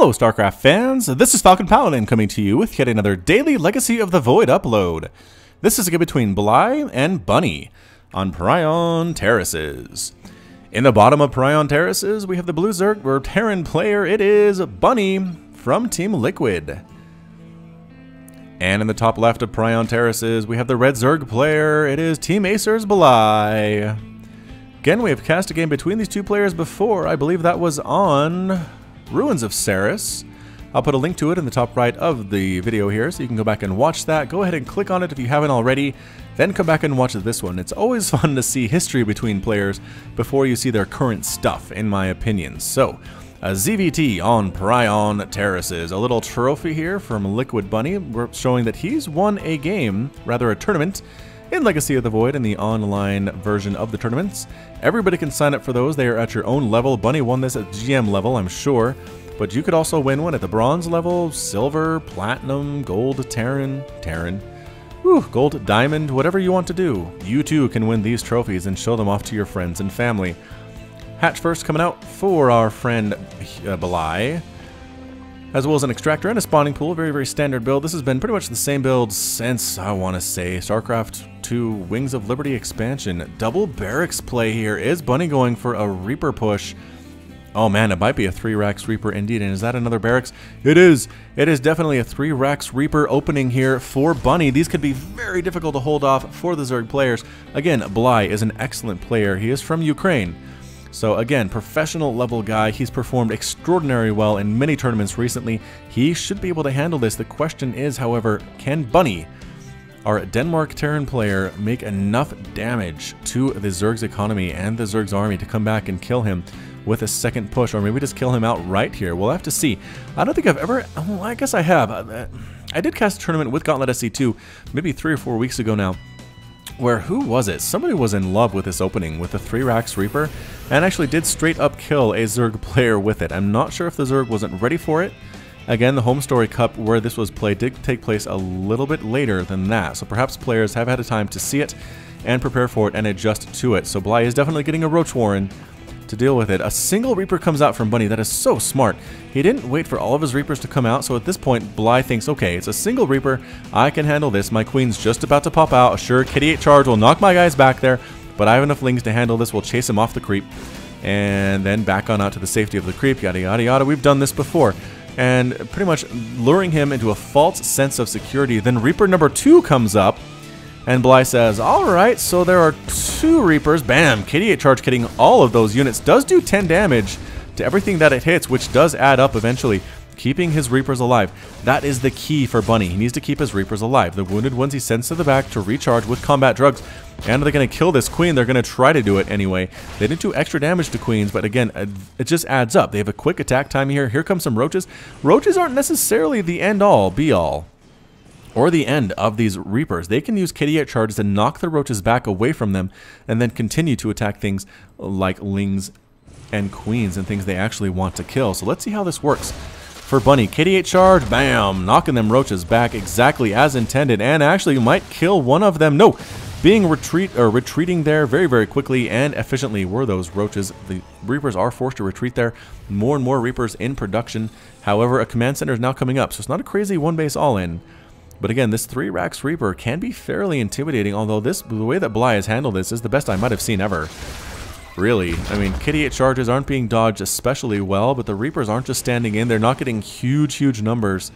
Hello StarCraft fans, this is Falcon Paladin coming to you with yet another daily Legacy of the Void upload. This is a game between Bly and Bunny on Prion Terraces. In the bottom of Prion Terraces, we have the blue Zerg or Terran player. It is Bunny from Team Liquid. And in the top left of Prion Terraces, we have the red Zerg player. It is Team Acer's Bly. Again, we have cast a game between these two players before. I believe that was on Ruins of Ceres. I'll put a link to it in the top right of the video here, so you can go back and watch that. Go ahead and click on it if you haven't already, then come back and watch this one. It's always fun to see history between players before you see their current stuff, in my opinion. So, a ZVT on Prion Terraces. A little trophy here from Liquid Bunny. We're showing that he's won a game, rather a tournament, in Legacy of the Void in the online version of the tournaments. Everybody can sign up for those. They are at your own level. Bunny won this at GM level, I'm sure. But you could also win one at the bronze level, silver, platinum, gold, Terran, gold, diamond, whatever you want to do. You too can win these trophies and show them off to your friends and family. Hatch first coming out for our friend Bly, as well as an extractor and a spawning pool. Very, very standard build. This has been pretty much the same build since, I want to say, StarCraft 2 Wings of Liberty expansion. Double barracks play here. Is Bunny going for a Reaper push? Oh man, it might be a 3-Rax Reaper indeed. And is that another barracks? It is. It is definitely a 3-Rax Reaper opening here for Bunny. These could be very difficult to hold off for the Zerg players. Again, Bly is an excellent player. He is from Ukraine. So again, professional level guy. He's performed extraordinarily well in many tournaments recently. He should be able to handle this. The question is, however, can Bunny, our Denmark Terran player, make enough damage to the Zerg's economy and the Zerg's army to come back and kill him with a second push, or maybe just kill him out right here? We'll have to see. I don't think I've ever, well, I guess I have. I did cast a tournament with Gauntlet SC2 maybe 3 or 4 weeks ago now, where, who was it? Somebody was in love with this opening with the 3-Rax Reaper and actually did straight up kill a Zerg player with it. I'm not sure if the Zerg wasn't ready for it. Again, the Home Story Cup where this was played did take place a little bit later than that, so perhaps players have had a time to see it and prepare for it and adjust to it. So Bly is definitely getting a Roach Warren to deal with it. A single Reaper comes out from Bunny. That is so smart. He didn't wait for all of his Reapers to come out, so at this point, Bly thinks, okay, it's a single Reaper. I can handle this. My Queen's just about to pop out. Sure, Kitty 8 charge will knock my guys back there, but I have enough Lings to handle this. We'll chase him off the creep, and then back on out to the safety of the creep, yada, yada, yada. We've done this before. And pretty much luring him into a false sense of security. Then Reaper number 2 comes up, and Bly says, alright, so there are 2 Reapers. Bam! Kitty 8 charge hitting all of those units. Does do 10 damage to everything that it hits, which does add up eventually, keeping his Reapers alive. That is the key for Bunny. He needs to keep his Reapers alive. The wounded ones he sends to the back to recharge with combat drugs. And they're going to kill this Queen. They're going to try to do it anyway. They didn't do extra damage to Queens, but again, it just adds up. They have a quick attack time here. Here come some Roaches. Roaches aren't necessarily the end-all, be-all, or the end of these Reapers. They can use Kitty 8 charges to knock the Roaches back away from them and then continue to attack things like Lings and Queens and things they actually want to kill. So let's see how this works for Bunny. Kitty 8 charge, bam, knocking them Roaches back exactly as intended, and actually might kill one of them. No, being retreating there very, very quickly and efficiently were those Roaches. The Reapers are forced to retreat there. More and more Reapers in production. However, a command center is now coming up, so it's not a crazy one base all-in. But again, this 3-Rax Reaper can be fairly intimidating, although the way that Bly has handled this is the best I might have seen ever. Really. I mean, Kitty 8 charges aren't being dodged especially well, but the Reapers aren't just standing in. They're not getting huge, huge numbers.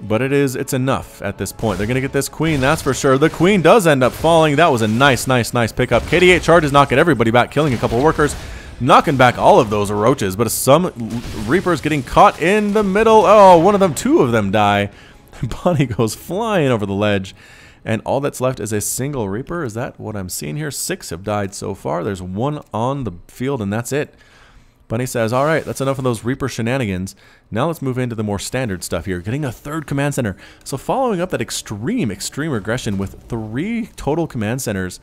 But it's enough at this point. They're going to get this Queen, that's for sure. The Queen does end up falling. That was a nice, nice, nice pickup. Kitty 8 charges knocking everybody back, killing a couple workers, knocking back all of those Roaches, but some Reapers getting caught in the middle. Oh, one of them, 2 of them die. Bunny goes flying over the ledge, and all that's left is a single Reaper. Is that what I'm seeing here? 6 have died so far. There's 1 on the field, and that's it. Bunny says, all right, that's enough of those Reaper shenanigans. Now let's move into the more standard stuff here. Getting a 3rd command center. So following up that extreme aggression with 3 total command centers,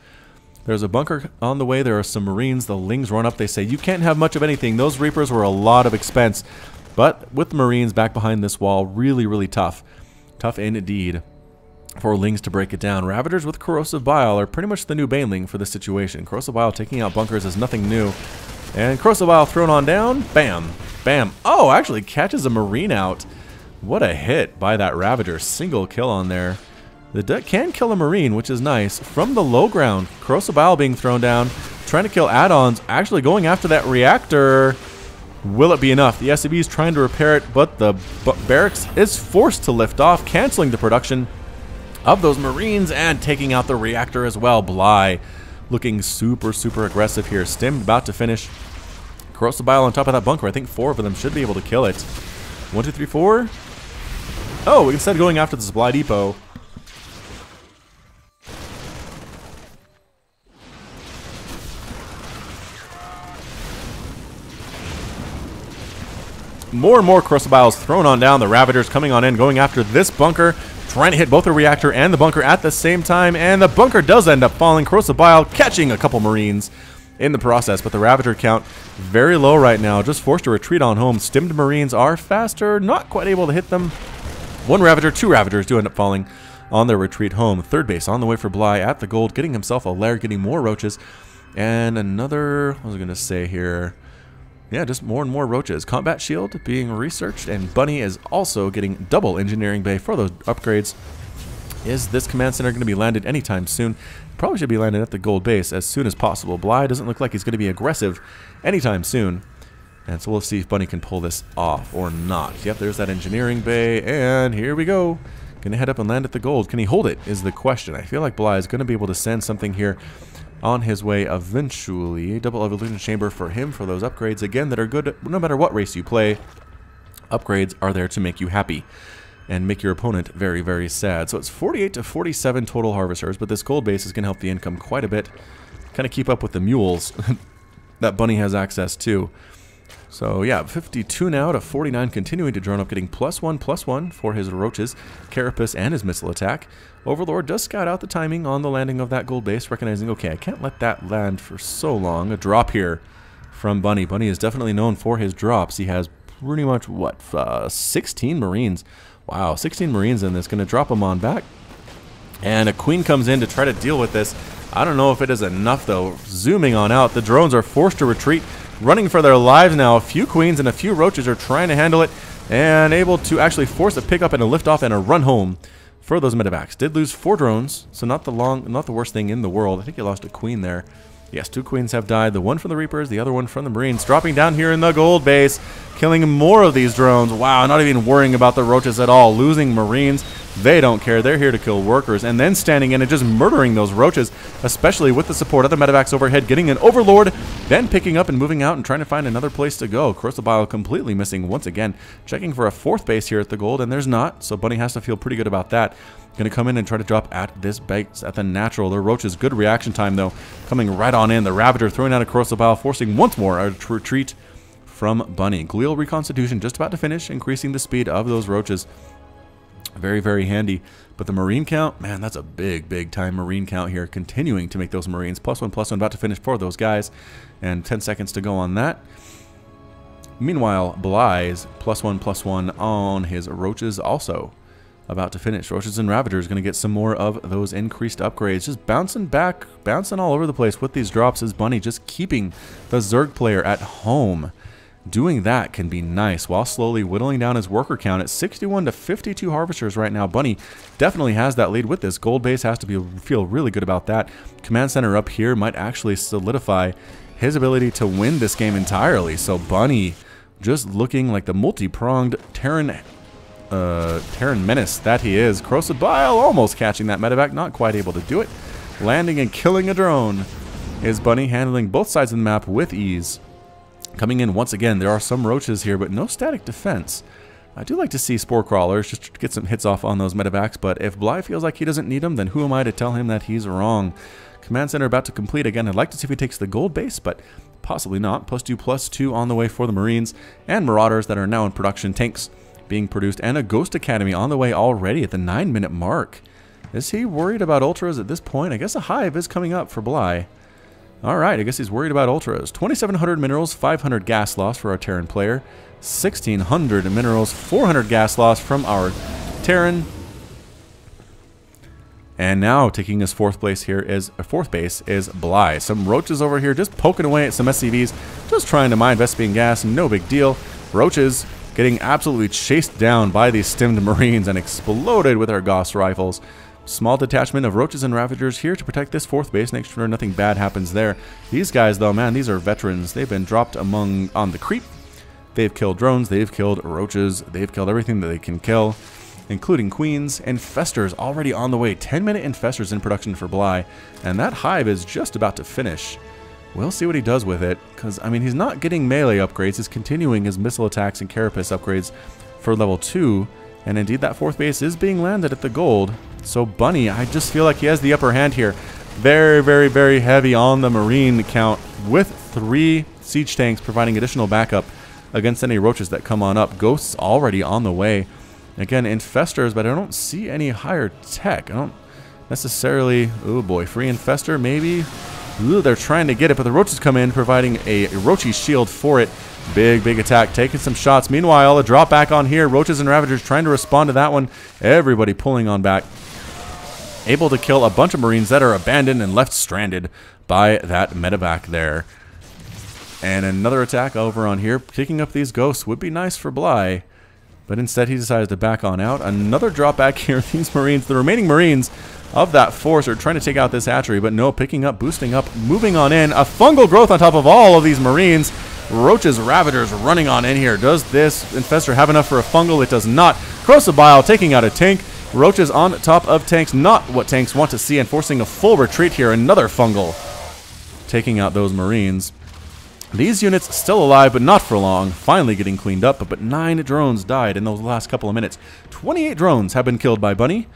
there's a bunker on the way. There are some Marines. The Lings run up. They say, you can't have much of anything. Those Reapers were a lot of expense. But with the Marines back behind this wall, really, really tough. Tough indeed for Lings to break it down. Ravagers with Corrosive Bile are pretty much the new Baneling for this situation. Corrosive Bile taking out bunkers is nothing new. And Crocodile thrown on down. Bam. Bam. Oh, actually catches a Marine out. What a hit by that Ravager. Single kill on there. The deck can kill a Marine, which is nice. From the low ground, Crocodile being thrown down. Trying to kill add-ons. Actually going after that reactor. Will it be enough? The SCB is trying to repair it, but the barracks is forced to lift off, canceling the production of those Marines and taking out the reactor as well. Bly looking super, super aggressive here. Stim about to finish. Corrosive Bile on top of that bunker. I think 4 of them should be able to kill it. 1, 2, 3, 4. Oh, instead of going after the supply depot. More and more Corrosive Biles thrown on down. The Ravagers coming on in, going after this bunker. Trying to hit both the reactor and the bunker at the same time. And the bunker does end up falling. Corrosive Bile catching a couple Marines in the process, but the Ravager count very low right now, just forced to retreat on home. Stimmed Marines are faster, not quite able to hit them. 1 Ravager, 2 Ravagers do end up falling on their retreat home. Third base on the way for Bly at the gold, getting himself a lair, getting more roaches, and another, what was I going to say here? Yeah, just more and more roaches. Combat shield being researched, and Bunny is also getting double engineering bay for those upgrades. Is this command center going to be landed anytime soon? Probably should be landed at the gold base as soon as possible. Bly doesn't look like he's going to be aggressive anytime soon. And so we'll see if Bunny can pull this off or not. Yep, there's that engineering bay, and here we go. Going to head up and land at the gold. Can he hold it is the question. I feel like Bly is going to be able to send something here on his way eventually. Double evolution chamber for him for those upgrades, again, that are good no matter what race you play. Upgrades are there to make you happy and make your opponent very, very sad. So it's 48 to 47 total harvesters, but this gold base is going to help the income quite a bit. Kind of keep up with the mules that Bunny has access to. So yeah, 52 now to 49, continuing to drone up, getting +1/+1 for his roaches, carapace, and his missile attack. Overlord does scout out the timing on the landing of that gold base, recognizing, okay, I can't let that land for so long. A drop here from Bunny. Bunny is definitely known for his drops. He has pretty much, what, 16 Marines. Wow, 16 Marines in this. Going to drop them on back. And a Queen comes in to try to deal with this. I don't know if it is enough, though. Zooming on out, the drones are forced to retreat, running for their lives now. A few Queens and a few Roaches are trying to handle it and able to actually force a pickup and a liftoff and a run home for those medevacs. Did lose 4 drones, so not the worst thing in the world. I think he lost a Queen there. Yes, 2 Queens have died. The one from the Reapers, the other one from the Marines. Dropping down here in the gold base, killing more of these drones. Wow, not even worrying about the Roaches at all. Losing Marines, they don't care. They're here to kill workers. And then standing in and just murdering those Roaches, especially with the support of the medevacs overhead, getting an Overlord, then picking up and moving out and trying to find another place to go. Corrosive Bile completely missing once again. Checking for a 4th base here at the gold, and there's not. So Bunny has to feel pretty good about that. Going to come in and try to drop at this base at the natural. The Roaches, good reaction time though, coming right on in. The Ravager throwing out a Corrosive Bile, forcing once more a retreat from Bunny. Glial Reconstitution just about to finish, increasing the speed of those Roaches. Very, very handy. But the Marine count, man, that's a big, big time Marine count here. Continuing to make those Marines. +1/+1 about to finish for those guys. And 10 seconds to go on that. Meanwhile, Bly's +1/+1 on his Roaches also about to finish. Roaches and Ravagers going to get some more of those increased upgrades. Just bouncing back, bouncing all over the place with these drops is Bunny, just keeping the Zerg player at home. Doing that can be nice while slowly whittling down his worker count at 61 to 52 harvesters right now. Bunny definitely has that lead with this. Gold base has to feel really good about that. Command center up here might actually solidify his ability to win this game entirely. So Bunny just looking like the multi-pronged Terran menace that he is. Corrosive Bile almost catching that medevac, not quite able to do it. Landing and killing a drone is Bunny, handling both sides of the map with ease. Coming in once again, there are some Roaches here, but no static defense. I do like to see Spore Crawlers just to get some hits off on those medevacs, but if Bly feels like he doesn't need them, then who am I to tell him that he's wrong? Command center about to complete again. I'd like to see if he takes the gold base, but possibly not. +2/+2 on the way for the Marines and Marauders that are now in production. Tanks being produced, and a Ghost Academy on the way already at the 9-minute mark. Is he worried about Ultras at this point? I guess a Hive is coming up for Bly. Alright, I guess he's worried about Ultras. 2,700 minerals, 500 gas loss for our Terran player. 1,600 minerals, 400 gas loss from our Terran. And now taking his fourth base is Bly. Some roaches over here just poking away at some SCVs, just trying to mine Vespian gas, no big deal. Roaches getting absolutely chased down by these stimmed Marines and exploded with our Gauss rifles. Small detachment of roaches and ravagers here to protect this fourth base, make sure nothing bad happens there. These guys though, man, these are veterans. They've been dropped on the creep. They've killed drones, they've killed roaches, they've killed everything that they can kill, including queens. Infestors already on the way. 10-minute infestors in production for Bly, and that hive is just about to finish. We'll see what he does with it, because, I mean, he's not getting melee upgrades. He's continuing his missile attacks and carapace upgrades for level 2, and indeed that fourth base is being landed at the gold. So Bunny, I just feel like he has the upper hand here. Very, very, very heavy on the Marine count, with 3 siege tanks providing additional backup against any roaches that come on up. Ghosts already on the way. Again, infestors, but I don't see any higher tech. I don't necessarily... Oh boy, free infestor, maybe? Ooh, they're trying to get it, but the roaches come in, providing a roachy shield for it. Big, big attack, taking some shots. Meanwhile, a drop back on here. Roaches and Ravagers trying to respond to that one. Everybody pulling on back. Able to kill a bunch of Marines that are abandoned and left stranded by that medevac there. And another attack over on here. Picking up these ghosts would be nice for Bly, but instead he decides to back on out. Another drop back here. These Marines, the remaining Marines of that force, are trying to take out this hatchery, but no, picking up, boosting up, moving on in. A fungal growth on top of all of these Marines. Roaches, Ravagers running on in here. Does this infestor have enough for a fungal? It does not. Corrosive Bile taking out a tank. Roaches on top of tanks, not what tanks want to see, and forcing a full retreat here. Another fungal taking out those Marines. These units still alive, but not for long. Finally getting cleaned up, but 9 drones died in those last couple of minutes. 28 drones have been killed by Bunny.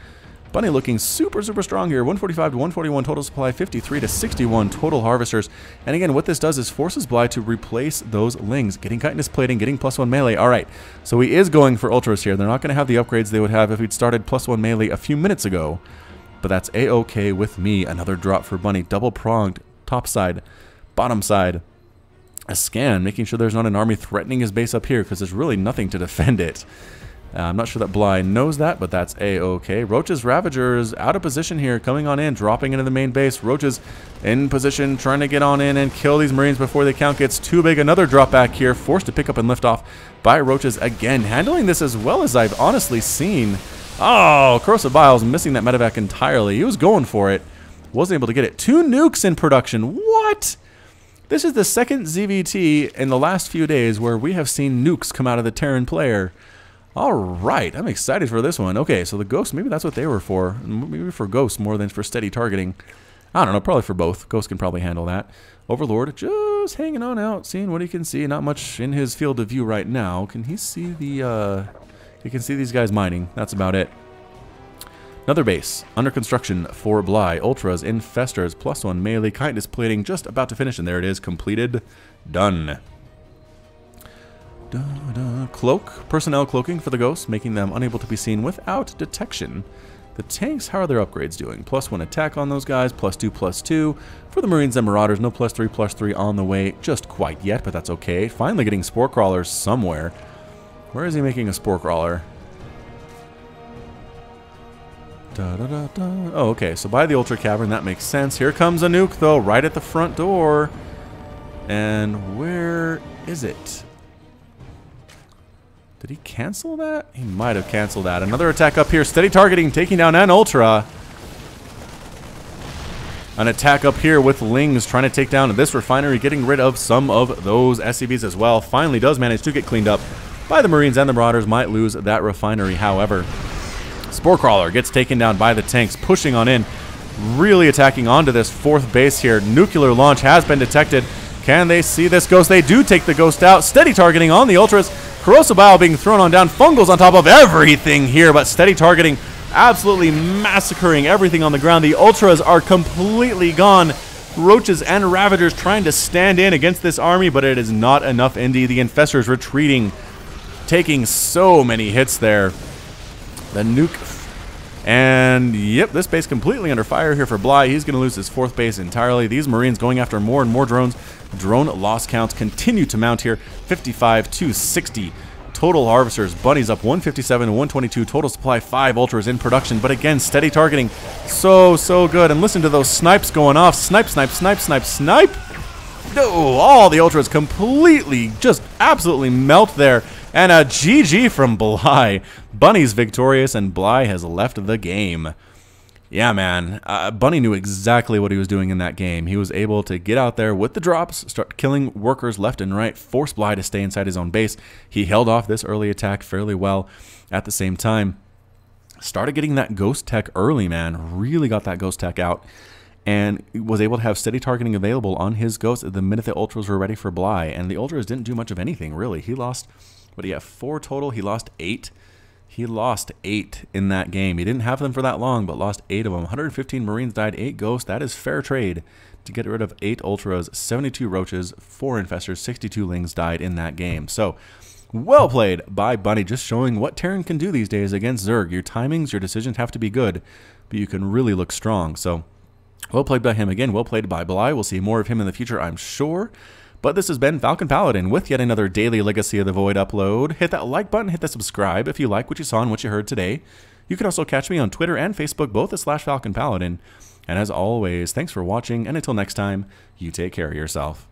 Bunny looking super, super strong here. 145 to 141 total supply, 53 to 61 total harvesters. And again, what this does is forces Bly to replace those Lings. Getting chitinous plating, getting +1 melee. All right, so he is going for ultras here. They're not going to have the upgrades they would have if he'd started +1 melee a few minutes ago. But that's A-okay with me. Another drop for Bunny. Double-pronged, top side, bottom side. A scan, making sure there's not an army threatening his base up here, because there's really nothing to defend it. I'm not sure that Bly knows that, but that's A-okay. Roaches, Ravagers out of position here, coming on in, dropping into the main base. Roaches in position, trying to get on in and kill these Marines before the count gets too big. Another drop back here, forced to pick up and lift off by Roaches again, handling this as well as I've honestly seen. Oh, Corrosive Bile's missing that medevac entirely. He was going for it, wasn't able to get it. 2 nukes in production. What? This is the second ZVT in the last few days where we have seen nukes come out of the Terran player. All right, I'm excited for this one. Okay, so the ghosts, maybe that's what they were for. Maybe for ghosts more than for steady targeting. I don't know, probably for both. Ghosts can probably handle that. Overlord just hanging on out, seeing what he can see. Not much in his field of view right now. Can he see the, he can see these guys mining. That's about it. Another base under construction for Bly. Ultras, Infestors, +1 melee, chitinous plating, just about to finish, and there it is, completed, done. Cloak, personnel cloaking for the ghosts, making them unable to be seen without detection. The tanks, how are their upgrades doing? +1 attack on those guys, +2/+2. For the Marines and Marauders, no +3/+3 on the way just quite yet, but that's okay. Finally getting Spore Crawlers somewhere. Where is he making a Spore Crawler? Oh, okay, so by the Ultra Cavern, that makes sense. Here comes a nuke, though, right at the front door. And where is it? Did he cancel that? He might have canceled that. Another attack up here. Steady targeting, taking down an Ultra. An attack up here with Lings trying to take down this refinery, getting rid of some of those SCVs as well. Finally does manage to get cleaned up by the Marines, and the Marauders might lose that refinery, however. Spore Crawler gets taken down by the tanks, pushing on in, really attacking onto this fourth base here. Nuclear launch has been detected. Can they see this ghost? They do take the ghost out. Steady targeting on the Ultras. Corrosive Bile being thrown on down. Fungals on top of everything here, but steady targeting, absolutely massacring everything on the ground. The Ultras are completely gone. Roaches and Ravagers trying to stand in against this army, but it is not enough. Indeed, the Infestors retreating, taking so many hits there. The nuke, and yep, this base completely under fire here for Bly. He's going to lose his fourth base entirely. These Marines going after more and more drones. Drone loss counts continue to mount here. 55 to 60 total harvesters. Bunny's up 157 and 122. Total supply 5 ultras in production. But again, steady targeting. So good. And listen to those snipes going off. Snipe, snipe, snipe, snipe, snipe. No, all the ultras completely, just absolutely melt there. And a GG from Bly. Bunny's victorious and Bly has left the game. Yeah, man. Bunny knew exactly what he was doing in that game. He was able to get out there with the drops, start killing workers left and right, force Bly to stay inside his own base. He held off this early attack fairly well at the same time. Started getting that ghost tech early, man. Really got that ghost tech out. And was able to have steady targeting available on his ghost the minute the ultras were ready for Bly. And the ultras didn't do much of anything, really. He lost, what do you have, 4 total? He lost 8. He lost 8 in that game. He didn't have them for that long, but lost 8 of them. 115 Marines died, 8 ghosts. That is fair trade to get rid of 8 ultras, 72 roaches, 4 infestors, 62 lings died in that game. So, well played by Bunny, just showing what Terran can do these days against Zerg. Your timings, your decisions have to be good, but you can really look strong. So, well played by him again. Well played by Bly. We'll see more of him in the future, I'm sure. But this has been Falcon Paladin with yet another daily Legacy of the Void upload. Hit that like button, hit that subscribe if you like what you saw and what you heard today. You can also catch me on Twitter and Facebook, both as /Falcon Paladin. And as always, thanks for watching, and until next time, you take care of yourself.